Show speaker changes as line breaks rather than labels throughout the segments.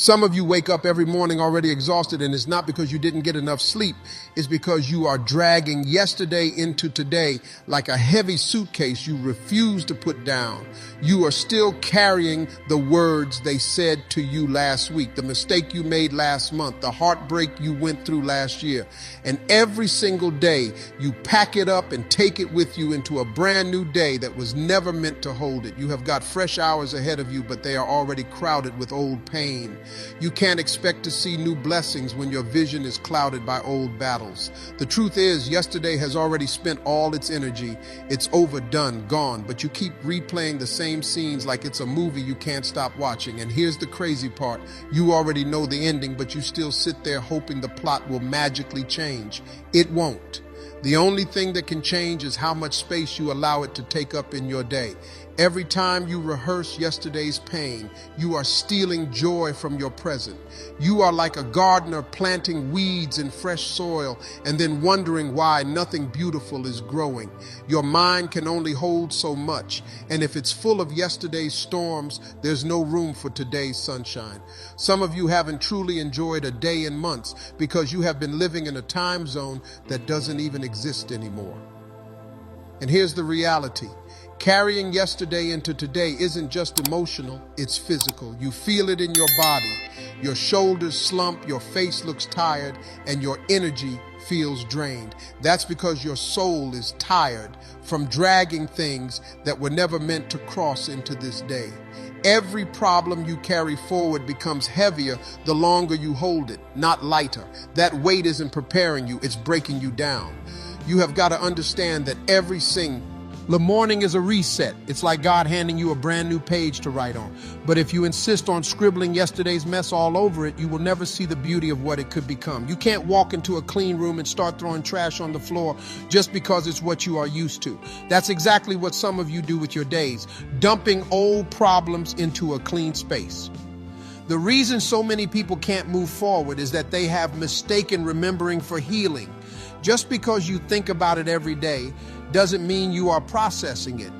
Some of you wake up every morning already exhausted, and it's not because you didn't get enough sleep. It's because you are dragging yesterday into today like a heavy suitcase you refuse to put down. You are still carrying the words they said to you last week, the mistake you made last month, the heartbreak you went through last year. And every single day, you pack it up and take it with you into a brand new day that was never meant to hold it. You have got fresh hours ahead of you, but they are already crowded with old pain. You can't expect to see new blessings when your vision is clouded by old battles. The truth is, yesterday has already spent all its energy. It's overdone, gone, but you keep replaying the same scenes like it's a movie you can't stop watching. And here's the crazy part. You already know the ending, but you still sit there hoping the plot will magically change. It won't. The only thing that can change is how much space you allow it to take up in your day. Every time you rehearse yesterday's pain, you are stealing joy from your present. You are like a gardener planting weeds in fresh soil and then wondering why nothing beautiful is growing. Your mind can only hold so much, and if it's full of yesterday's storms, there's no room for today's sunshine. Some of you haven't truly enjoyed a day in months because you have been living in a time zone that doesn't even exist anymore. And here's the reality. Carrying yesterday into today isn't just emotional, it's physical. You feel it in your body. Your shoulders slump, your face looks tired, and your energy feels drained. That's because your soul is tired from dragging things that were never meant to cross into this day. Every problem you carry forward becomes heavier the longer you hold it, not lighter. That weight isn't preparing you, it's breaking you down. You have got to understand that the morning is a reset. It's like God handing you a brand new page to write on. But if you insist on scribbling yesterday's mess all over it, you will never see the beauty of what it could become. You can't walk into a clean room and start throwing trash on the floor just because it's what you are used to. That's exactly what some of you do with your days, dumping old problems into a clean space. The reason so many people can't move forward is that they have mistaken remembering for healing. Just because you think about it every day doesn't mean you are processing it.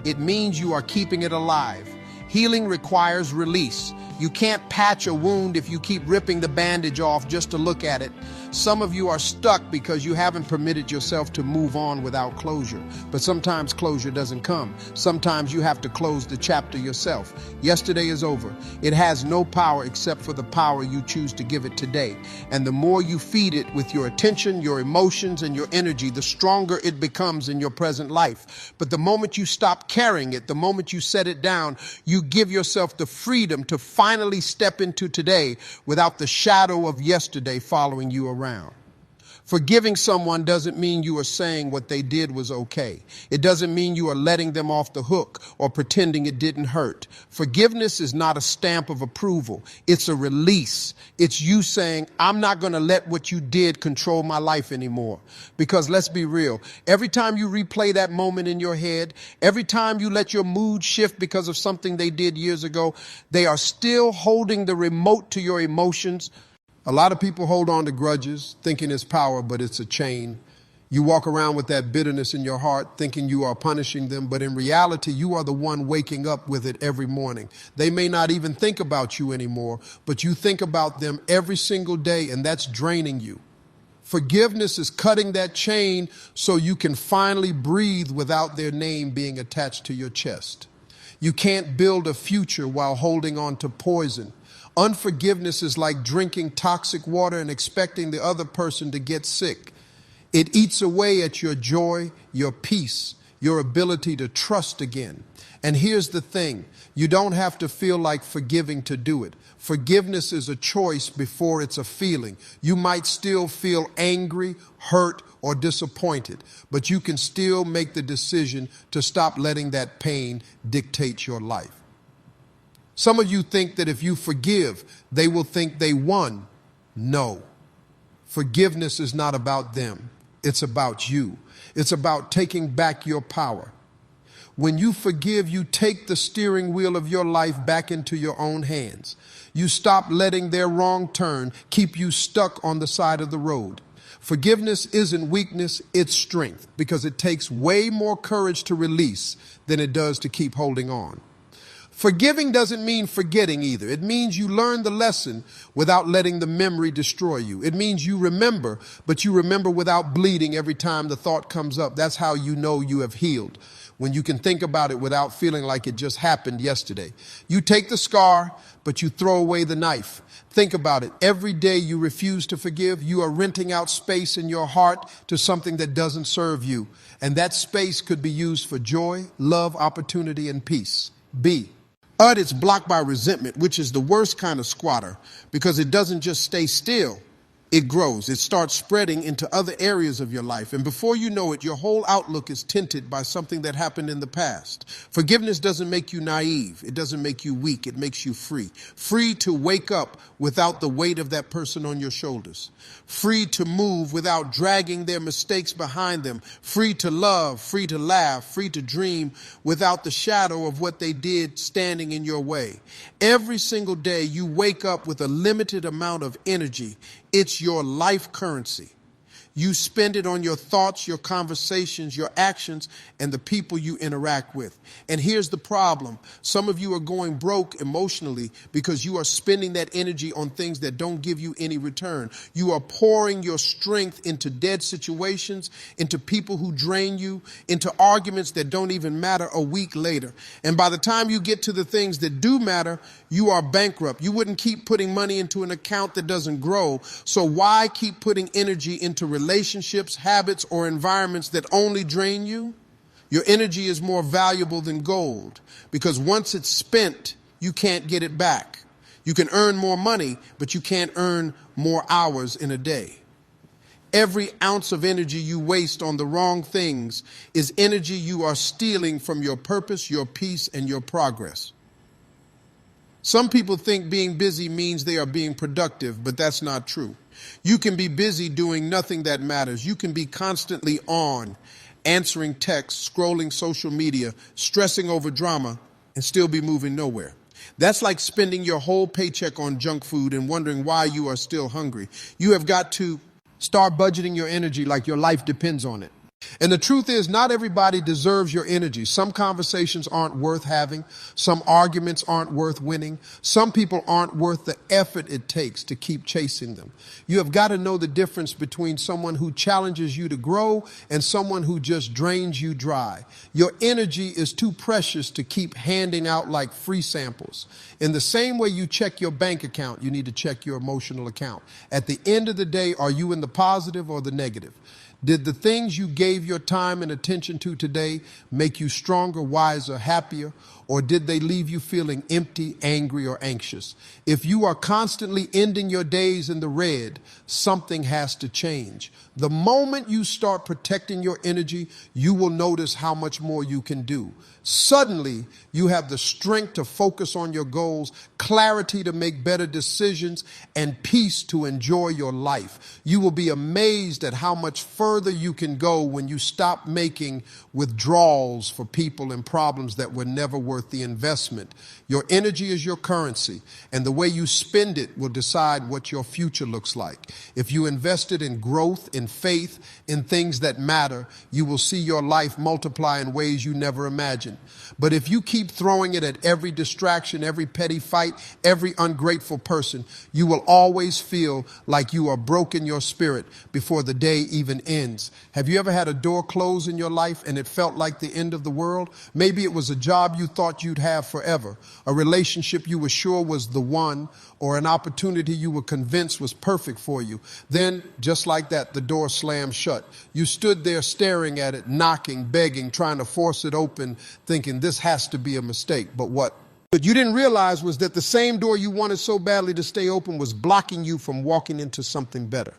It means you are keeping it alive. Healing requires release. You can't patch a wound if you keep ripping the bandage off just to look at it. Some of you are stuck because you haven't permitted yourself to move on without closure. But sometimes closure doesn't come. Sometimes you have to close the chapter yourself. Yesterday is over. It has no power except for the power you choose to give it today. And the more you feed it with your attention, your emotions, and your energy, the stronger it becomes in your present life. But the moment you stop carrying it, the moment you set it down, you give yourself the freedom to finally step into today without the shadow of yesterday following you around. Forgiving someone doesn't mean you are saying what they did was okay. It doesn't mean you are letting them off the hook or pretending it didn't hurt. Forgiveness is not a stamp of approval. It's a release. It's you saying, I'm not going to let what you did control my life anymore. Because let's be real, every time you replay that moment in your head, every time you let your mood shift because of something they did years ago, they are still holding the remote to your emotions. A lot of people hold on to grudges, thinking it's power, but it's a chain. You walk around with that bitterness in your heart, thinking you are punishing them, but in reality, you are the one waking up with it every morning. They may not even think about you anymore, but you think about them every single day, and that's draining you. Forgiveness is cutting that chain so you can finally breathe without their name being attached to your chest. You can't build a future while holding on to poison. Unforgiveness is like drinking toxic water and expecting the other person to get sick. It eats away at your joy, your peace, your ability to trust again. And here's the thing, you don't have to feel like forgiving to do it. Forgiveness is a choice before it's a feeling. You might still feel angry, hurt, or disappointed, but you can still make the decision to stop letting that pain dictate your life. Some of you think that if you forgive, they will think they won. No. Forgiveness is not about them. It's about you. It's about taking back your power. When you forgive, you take the steering wheel of your life back into your own hands. You stop letting their wrong turn keep you stuck on the side of the road. Forgiveness isn't weakness, it's strength, because it takes way more courage to release than it does to keep holding on. Forgiving doesn't mean forgetting either. It means you learn the lesson without letting the memory destroy you. It means you remember, but you remember without bleeding every time the thought comes up. That's how you know you have healed, when you can think about it without feeling like it just happened yesterday. You take the scar, but you throw away the knife. Think about it. Every day you refuse to forgive, you are renting out space in your heart to something that doesn't serve you. And that space could be used for joy, love, opportunity, and peace. B. It's blocked by resentment, which is the worst kind of squatter, because it doesn't just stay still. It grows. It starts spreading into other areas of your life. And before you know it, your whole outlook is tinted by something that happened in the past. Forgiveness doesn't make you naive. It doesn't make you weak. It makes you free. Free to wake up without the weight of that person on your shoulders. Free to move without dragging their mistakes behind them. Free to love, free to laugh, free to dream without the shadow of what they did standing in your way. Every single day you wake up with a limited amount of energy. It's your life currency. You spend it on your thoughts, your conversations, your actions, and the people you interact with. And here's the problem. Some of you are going broke emotionally because you are spending that energy on things that don't give you any return. You are pouring your strength into dead situations, into people who drain you, into arguments that don't even matter a week later. And by the time you get to the things that do matter, you are bankrupt. You wouldn't keep putting money into an account that doesn't grow. So why keep putting energy into relationships, habits, or environments that only drain you? Your energy is more valuable than gold, because once it's spent, you can't get it back. You can earn more money, but you can't earn more hours in a day. Every ounce of energy you waste on the wrong things is energy you are stealing from your purpose, your peace, and your progress. Some people think being busy means they are being productive, but that's not true. You can be busy doing nothing that matters. You can be constantly on, answering texts, scrolling social media, stressing over drama, and still be moving nowhere. That's like spending your whole paycheck on junk food and wondering why you are still hungry. You have got to start budgeting your energy like your life depends on it. And the truth is, not everybody deserves your energy. Some conversations aren't worth having. Some arguments aren't worth winning. Some people aren't worth the effort it takes to keep chasing them. You have got to know the difference between someone who challenges you to grow and someone who just drains you dry. Your energy is too precious to keep handing out like free samples. In the same way you check your bank account, you need to check your emotional account. At the end of the day, are you in the positive or the negative? Did the things you gave your time and attention to today make you stronger, wiser, happier, or did they leave you feeling empty, angry, or anxious? If you are constantly ending your days in the red, something has to change. The moment you start protecting your energy, you will notice how much more you can do. Suddenly, you have the strength to focus on your goals, clarity to make better decisions, and peace to enjoy your life. You will be amazed at how much further you can go when you stop making withdrawals for people and problems that were never worth the investment. Your energy is your currency, and the way you spend it will decide what your future looks like. If you invest it in growth, in faith, in things that matter, you will see your life multiply in ways you never imagined. But if you keep throwing it at every distraction, every petty fight, every ungrateful person, you will always feel like you are broke in your spirit before the day even ends. Have you ever had a door close in your life and it felt like the end of the world? Maybe it was a job you thought you'd have forever, a relationship you were sure was the one, or an opportunity you were convinced was perfect for you. Then, just like that, the door slammed shut. You stood there staring at it, knocking, begging, trying to force it open, thinking this has to be a mistake. But what you didn't realize was that the same door you wanted so badly to stay open was blocking you from walking into something better.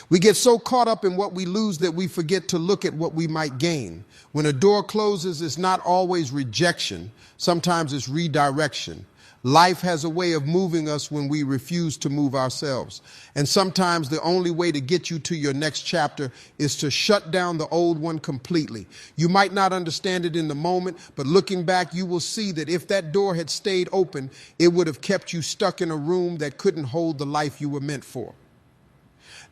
We get so caught up in what we lose that we forget to look at what we might gain. When a door closes, it's not always rejection. Sometimes it's redirection. Life has a way of moving us when we refuse to move ourselves. And sometimes the only way to get you to your next chapter is to shut down the old one completely. You might not understand it in the moment, but looking back, you will see that if that door had stayed open, it would have kept you stuck in a room that couldn't hold the life you were meant for.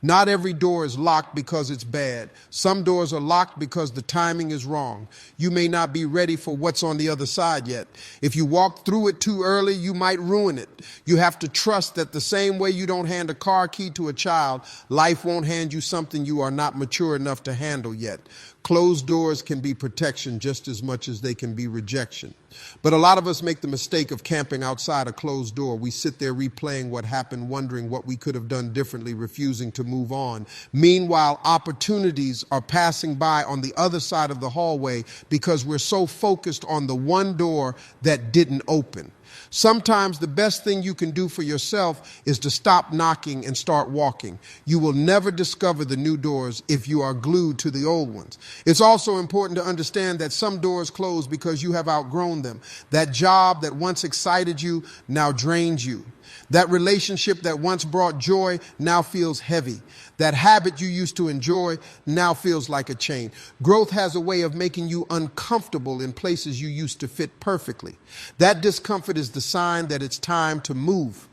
Not every door is locked because it's bad. Some doors are locked because the timing is wrong. You may not be ready for what's on the other side yet. If you walk through it too early, you might ruin it. You have to trust that the same way you don't hand a car key to a child, life won't hand you something you are not mature enough to handle yet. Closed doors can be protection just as much as they can be rejection. But a lot of us make the mistake of camping outside a closed door. We sit there replaying what happened, wondering what we could have done differently, refusing to move on. Meanwhile, opportunities are passing by on the other side of the hallway because we're so focused on the one door that didn't open. Sometimes the best thing you can do for yourself is to stop knocking and start walking. You will never discover the new doors if you are glued to the old ones. It's also important to understand that some doors close because you have outgrown them. That job that once excited you now drains you. That relationship that once brought joy now feels heavy. That habit you used to enjoy now feels like a chain. Growth has a way of making you uncomfortable in places you used to fit perfectly. That discomfort is the sign that it's time to move.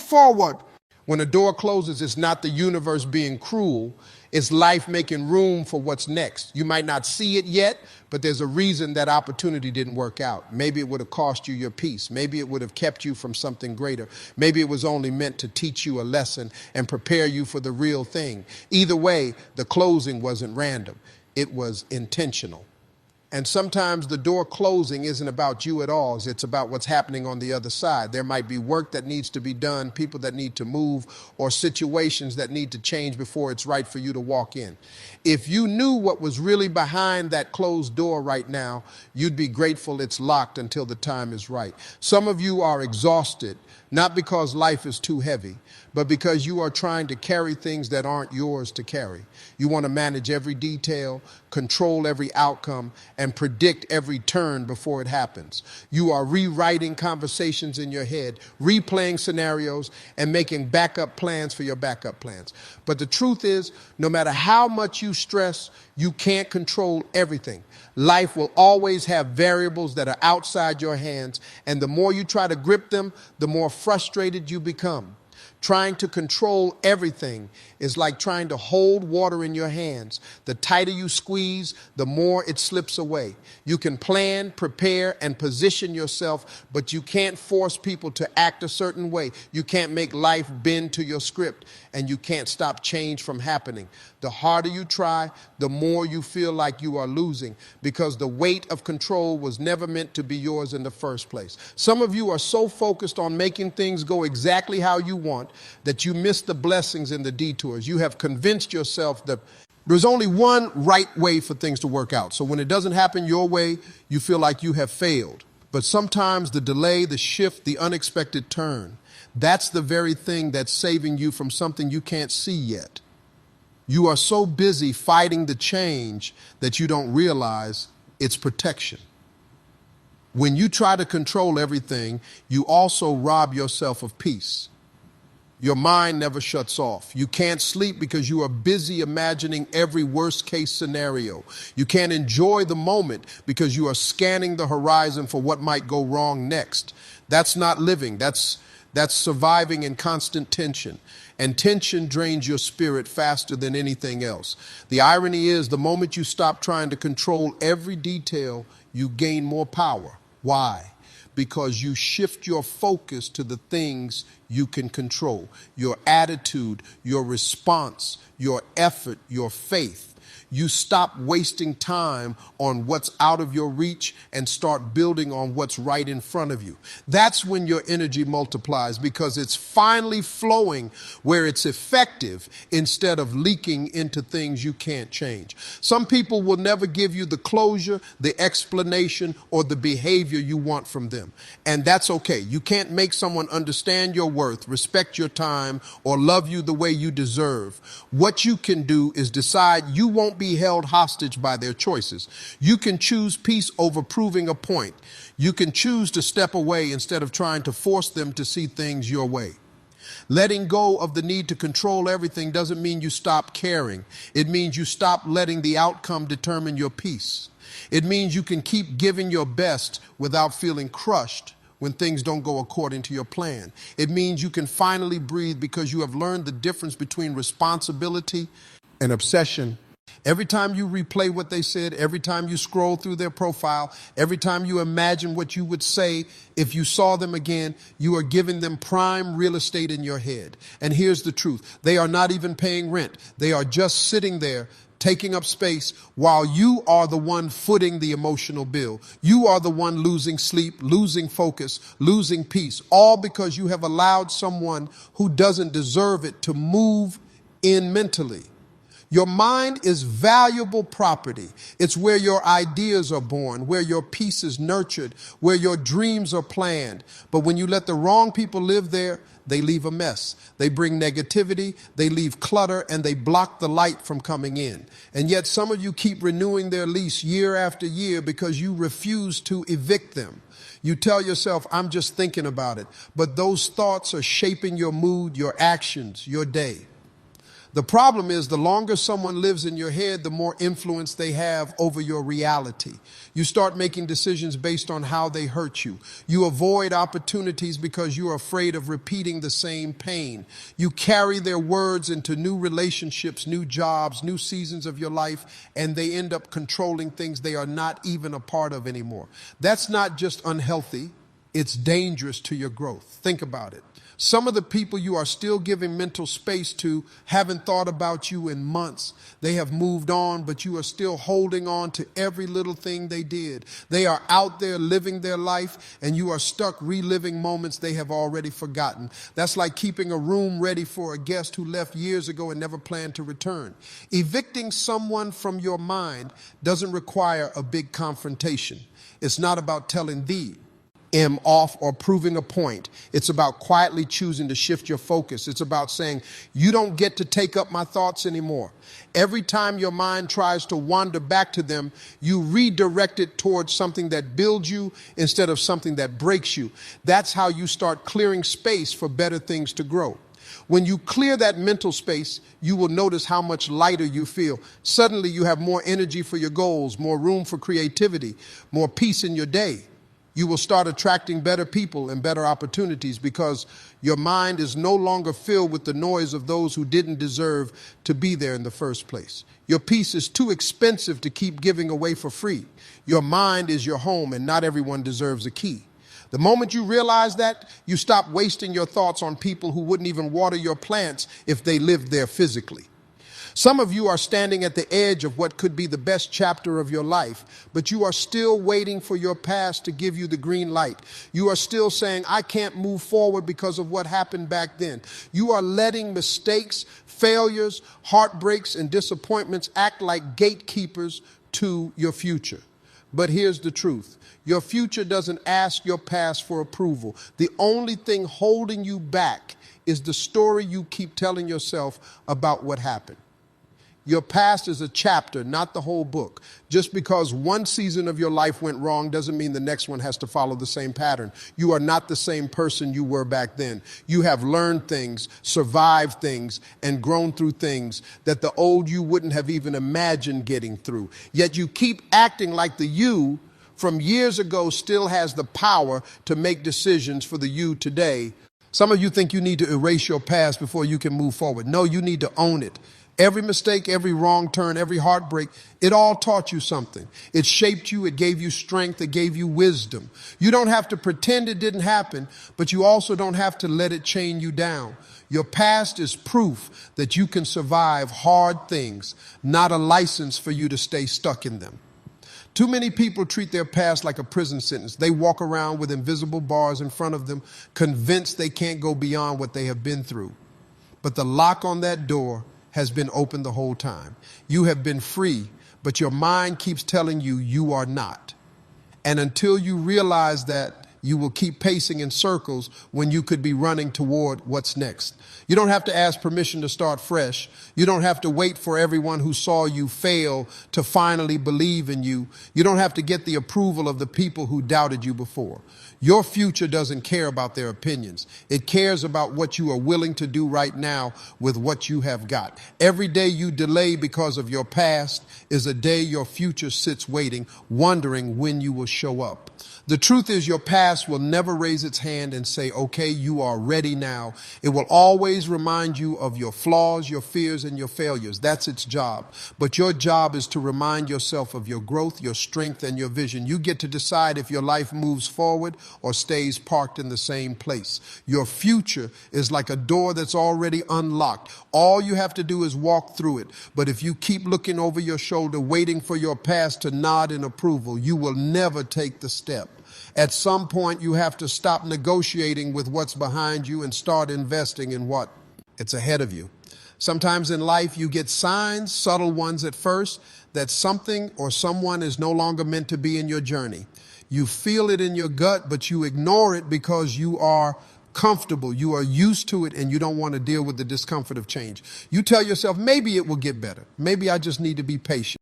Forward. When a door closes, it's not the universe being cruel. It's life making room for what's next. You might not see it yet, but there's a reason that opportunity didn't work out. Maybe it would have cost you your peace. Maybe it would have kept you from something greater. Maybe it was only meant to teach you a lesson and prepare you for the real thing. Either way, the closing wasn't random. It was intentional. And sometimes the door closing isn't about you at all. It's about what's happening on the other side. There might be work that needs to be done, people that need to move, or situations that need to change before it's right for you to walk in. If you knew what was really behind that closed door right now, you'd be grateful it's locked until the time is right. Some of you are exhausted, not because life is too heavy, but because you are trying to carry things that aren't yours to carry. You want to manage every detail, control every outcome, and predict every turn before it happens. You are rewriting conversations in your head, replaying scenarios, and making backup plans for your backup plans. But the truth is, no matter how much you stress, you can't control everything. Life will always have variables that are outside your hands, and the more you try to grip them, the more frustrated you become. Trying to control everything is like trying to hold water in your hands. The tighter you squeeze, the more it slips away. You can plan, prepare, and position yourself, but you can't force people to act a certain way. You can't make life bend to your script, and you can't stop change from happening. The harder you try, the more you feel like you are losing, because the weight of control was never meant to be yours in the first place. Some of you are so focused on making things go exactly how you want that you miss the blessings and the detours. You have convinced yourself that there's only one right way for things to work out. So when it doesn't happen your way, you feel like you have failed. But sometimes the delay, the shift, the unexpected turn, that's the very thing that's saving you from something you can't see yet. You are so busy fighting the change that you don't realize it's protection. When you try to control everything, you also rob yourself of peace. Your mind never shuts off. You can't sleep because you are busy imagining every worst case scenario. You can't enjoy the moment because you are scanning the horizon for what might go wrong next. That's not living. That's surviving in constant tension. And tension drains your spirit faster than anything else. The irony is, the moment you stop trying to control every detail, you gain more power. Why? Because you shift your focus to the things you can control. Your attitude, your response, your effort, your faith. You stop wasting time on what's out of your reach and start building on what's right in front of you. That's when your energy multiplies, because it's finally flowing where it's effective instead of leaking into things you can't change. Some people will never give you the closure, the explanation, or the behavior you want from them. And that's okay. You can't make someone understand your worth, respect your time, or love you the way you deserve. What you can do is decide you won't be held hostage by their choices. You can choose peace over proving a point. You can choose to step away instead of trying to force them to see things your way. Letting go of the need to control everything doesn't mean you stop caring. It means you stop letting the outcome determine your peace. It means you can keep giving your best without feeling crushed when things don't go according to your plan. It means you can finally breathe because you have learned the difference between responsibility and obsession. Every time you replay what they said, every time you scroll through their profile, every time you imagine what you would say if you saw them again, you are giving them prime real estate in your head. And here's the truth. They are not even paying rent. They are just sitting there taking up space while you are the one footing the emotional bill. You are the one losing sleep, losing focus, losing peace, all because you have allowed someone who doesn't deserve it to move in mentally. Your mind is valuable property. It's where your ideas are born, where your peace is nurtured, where your dreams are planned. But when you let the wrong people live there, they leave a mess. They bring negativity, they leave clutter, and they block the light from coming in. And yet some of you keep renewing their lease year after year because you refuse to evict them. You tell yourself, I'm just thinking about it. But those thoughts are shaping your mood, your actions, your day. The problem is the longer someone lives in your head, the more influence they have over your reality. You start making decisions based on how they hurt you. You avoid opportunities because you are afraid of repeating the same pain. You carry their words into new relationships, new jobs, new seasons of your life, and they end up controlling things they are not even a part of anymore. That's not just unhealthy, it's dangerous to your growth. Think about it. Some of the people you are still giving mental space to haven't thought about you in months. They have moved on, but you are still holding on to every little thing they did. They are out there living their life, and you are stuck reliving moments they have already forgotten. That's like keeping a room ready for a guest who left years ago and never planned to return. Evicting someone from your mind doesn't require a big confrontation. It's not about telling them off or proving a point. It's about quietly choosing to shift your focus. It's about saying, you don't get to take up my thoughts anymore. Every time your mind tries to wander back to them, you redirect it towards something that builds you instead of something that breaks you. That's how you start clearing space for better things to grow. When you clear that mental space, you will notice how much lighter you feel. Suddenly you have more energy for your goals, more room for creativity, more peace in your day. You will start attracting better people and better opportunities because your mind is no longer filled with the noise of those who didn't deserve to be there in the first place. Your peace is too expensive to keep giving away for free. Your mind is your home, and not everyone deserves a key. The moment you realize that, you stop wasting your thoughts on people who wouldn't even water your plants if they lived there physically. Some of you are standing at the edge of what could be the best chapter of your life, but you are still waiting for your past to give you the green light. You are still saying, I can't move forward because of what happened back then. You are letting mistakes, failures, heartbreaks, and disappointments act like gatekeepers to your future. But here's the truth. Your future doesn't ask your past for approval. The only thing holding you back is the story you keep telling yourself about what happened. Your past is a chapter, not the whole book. Just because one season of your life went wrong doesn't mean the next one has to follow the same pattern. You are not the same person you were back then. You have learned things, survived things, and grown through things that the old you wouldn't have even imagined getting through. Yet you keep acting like the you from years ago still has the power to make decisions for the you today. Some of you think you need to erase your past before you can move forward. No, you need to own it. Every mistake, every wrong turn, every heartbreak, it all taught you something. It shaped you. It gave you strength. It gave you wisdom. You don't have to pretend it didn't happen, but you also don't have to let it chain you down. Your past is proof that you can survive hard things, not a license for you to stay stuck in them. Too many people treat their past like a prison sentence. They walk around with invisible bars in front of them, convinced they can't go beyond what they have been through. But the lock on that door has been open the whole time. You have been free, but your mind keeps telling you you are not. And until you realize that, you will keep pacing in circles when you could be running toward what's next. You don't have to ask permission to start fresh. You don't have to wait for everyone who saw you fail to finally believe in you. You don't have to get the approval of the people who doubted you before. Your future doesn't care about their opinions. It cares about what you are willing to do right now with what you have got. Every day you delay because of your past is a day your future sits waiting, wondering when you will show up. The truth is your past past will never raise its hand and say, okay, you are ready now. It will always remind you of your flaws, your fears, and your failures. That's its job. But your job is to remind yourself of your growth, your strength, and your vision. You get to decide if your life moves forward or stays parked in the same place. Your future is like a door that's already unlocked. All you have to do is walk through it. But if you keep looking over your shoulder, waiting for your past to nod in approval, you will never take the step. At some point, you have to stop negotiating with what's behind you and start investing in what? It's ahead of you. Sometimes in life, you get signs, subtle ones at first, that something or someone is no longer meant to be in your journey. You feel it in your gut, but you ignore it because you are comfortable, you are used to it, and you don't want to deal with the discomfort of change. You tell yourself, maybe it will get better. Maybe I just need to be patient.